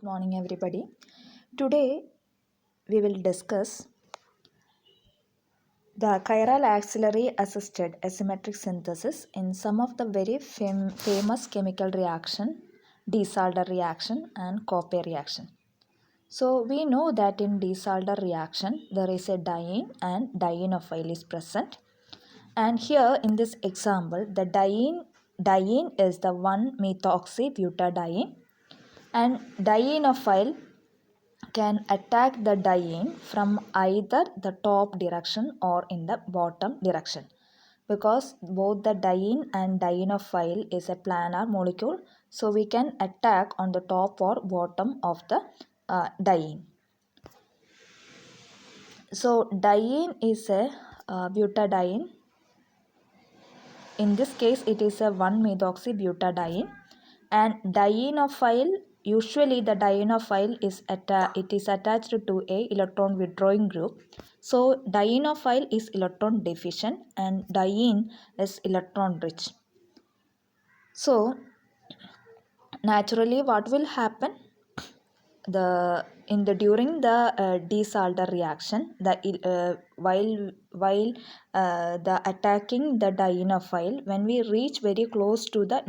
Good morning, everybody. Today we will discuss the chiral axillary assisted asymmetric synthesis in some of the very famous chemical reaction, Diels-Alder reaction and Koppe reaction. So we know that in Diels-Alder reaction there is a diene and dienophile is present. And here in this example the diene is the 1-methoxybutadiene and dienophile can attack the diene from either the top direction or in the bottom direction, because both the diene and dienophile is a planar molecule, so we can attack on the top or bottom of the diene. So diene is a butadiene. In this case it is a 1-methoxybutadiene, and dienophile, usually the dienophile is attached to a electron withdrawing group. So dienophile is electron deficient and diene is electron rich. So naturally what will happen, during the Diels-Alder reaction, while the attacking the dienophile, when we reach very close to the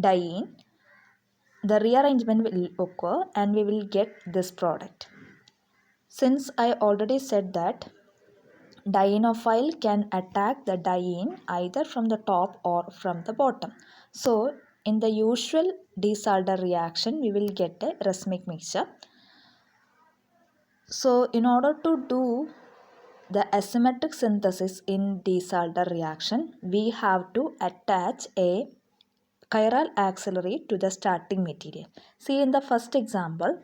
diene, the rearrangement will occur and we will get this product. Since I already said that dienophile can attack the diene either from the top or from the bottom. So in the usual Diels-Alder reaction we will get a racemic mixture. So in order to do the asymmetric synthesis in Diels-Alder reaction, we have to attach a chiral axillary to the starting material. See, in the first example,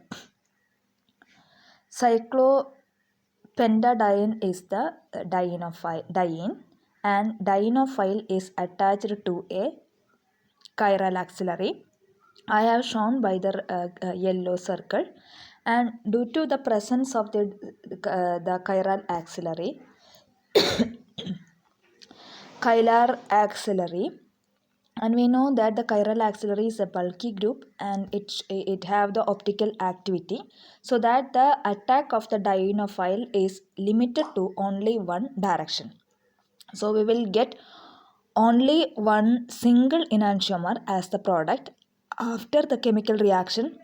cyclopentadiene is the diene and dienophile is attached to a chiral axillary. I have shown by the yellow circle, and due to the presence of the chiral axillary, and we know that the chiral axillary is a bulky group and it have the optical activity, so that the attack of the dienophile is limited to only one direction. So we will get only one single enantiomer as the product. After the chemical reaction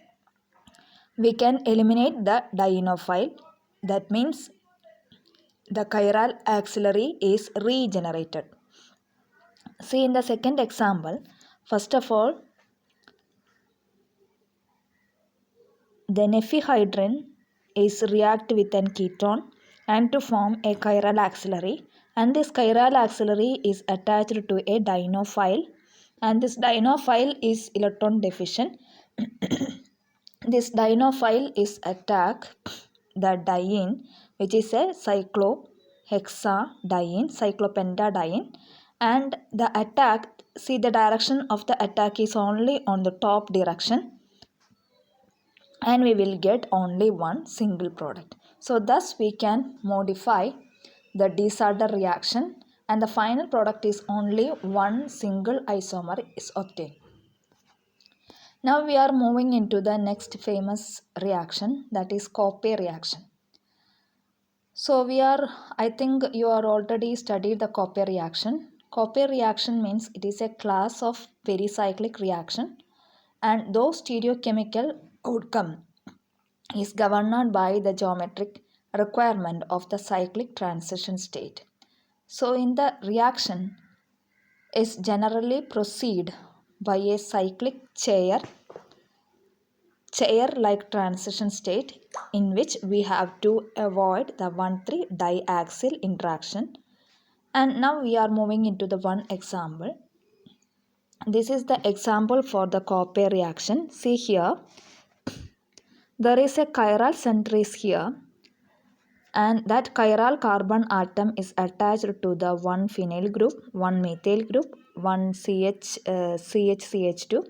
we can eliminate the dienophile. That means the chiral axillary is regenerated. See, in the second example, first of all, the nephihydrin is react with an ketone and to form a chiral axillary, and this chiral axillary is attached to a dienophile, and this dienophile is electron deficient. This dienophile is attack the diene, which is a cyclopentadiene, and the attack, see, the direction of the attack is only on the top direction, and we will get only one single product. So thus we can modify the Diels-Alder reaction and the final product is only one single isomer is obtained. Now we are moving into the next famous reaction, that is Koppe reaction. So I think you are already studied the Koppe reaction. Koppe reaction means it is a class of pericyclic reaction, and though stereochemical outcome is governed by the geometric requirement of the cyclic transition state. So in the reaction is generally proceed by a cyclic chair-like transition state, in which we have to avoid the 1,3 diaxial interaction. And now we are moving into the one example. This is the example for the Koppe reaction. See here, there is a chiral centris here, and that chiral carbon atom is attached to the one phenyl group, one methyl group, one CH2,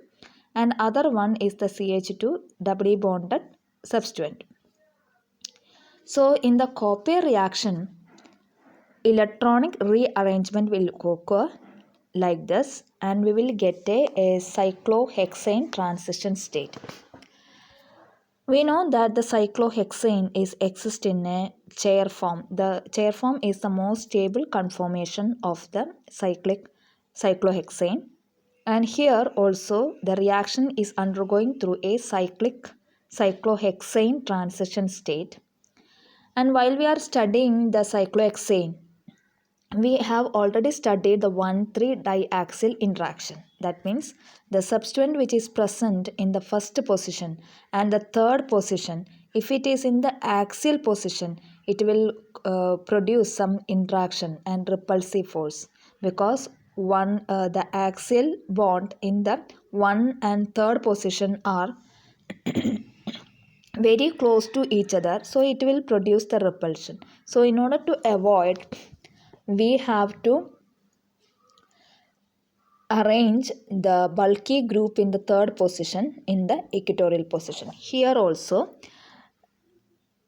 and other one is the CH2 doubly bonded substituent. So in the Koppe reaction, electronic rearrangement will occur like this, and we will get a cyclohexane transition state. We know that the cyclohexane exists in a chair form. The chair form is the most stable conformation of the cyclohexane. And here also the reaction is undergoing through a cyclohexane transition state. And while we are studying the cyclohexane, we have already studied the 1,3 diaxial interaction. That means the substituent which is present in the first position and the third position, if it is in the axial position, it will produce some interaction and repulsive force, because the axial bond in the 1 and third position are very close to each other, so it will produce the repulsion. So in order to avoid, we have to arrange the bulky group in the third position in the equatorial position. Here also,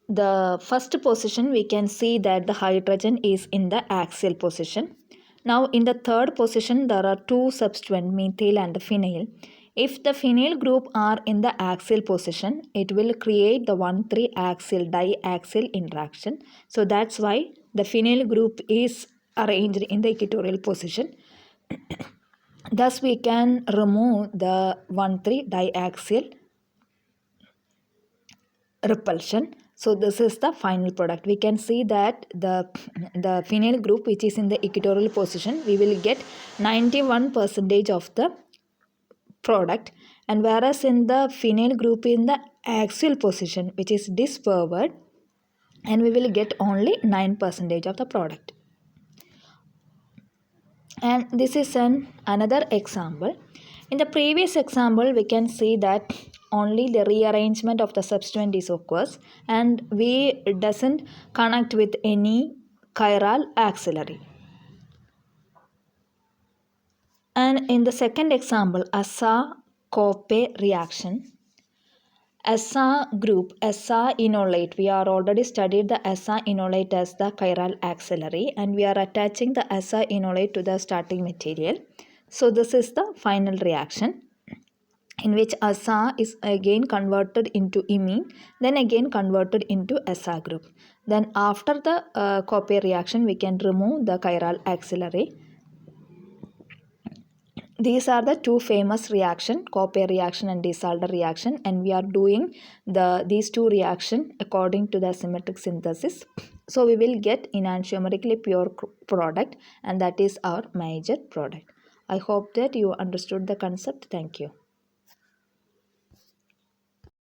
the first position we can see that the hydrogen is in the axial position. Now in the third position there are two substituents, methyl and the phenyl. If the phenyl group are in the axial position, it will create the 1,3 axial diaxial interaction. So that's why the phenyl group is arranged in the equatorial position. Thus we can remove the 1,3 diaxial repulsion. So this is the final product. We can see that the phenyl group which is in the equatorial position, we will get 91% of the product, and whereas in the phenyl group in the axial position which is disfavored, and we will get only 9% of the product. And this is another example. In the previous example, we can see that only the rearrangement of the substituent is occurs, and we doesn't connect with any chiral auxiliary. And in the second example, Asa-Cope reaction, Asa group, Asa enolate, we are already studied the Asa enolate as the chiral auxiliary, and we are attaching the Asa enolate to the starting material. So this is the final reaction, in which Asa is again converted into imine, then again converted into Asa group. Then after the Cope reaction, we can remove the chiral auxiliary. These are the two famous reaction, Cope reaction and Disalder reaction, and we are doing these two reaction according to the symmetric synthesis. So we will get enantiomerically pure product, and that is our major product. I hope that you understood the concept. Thank you.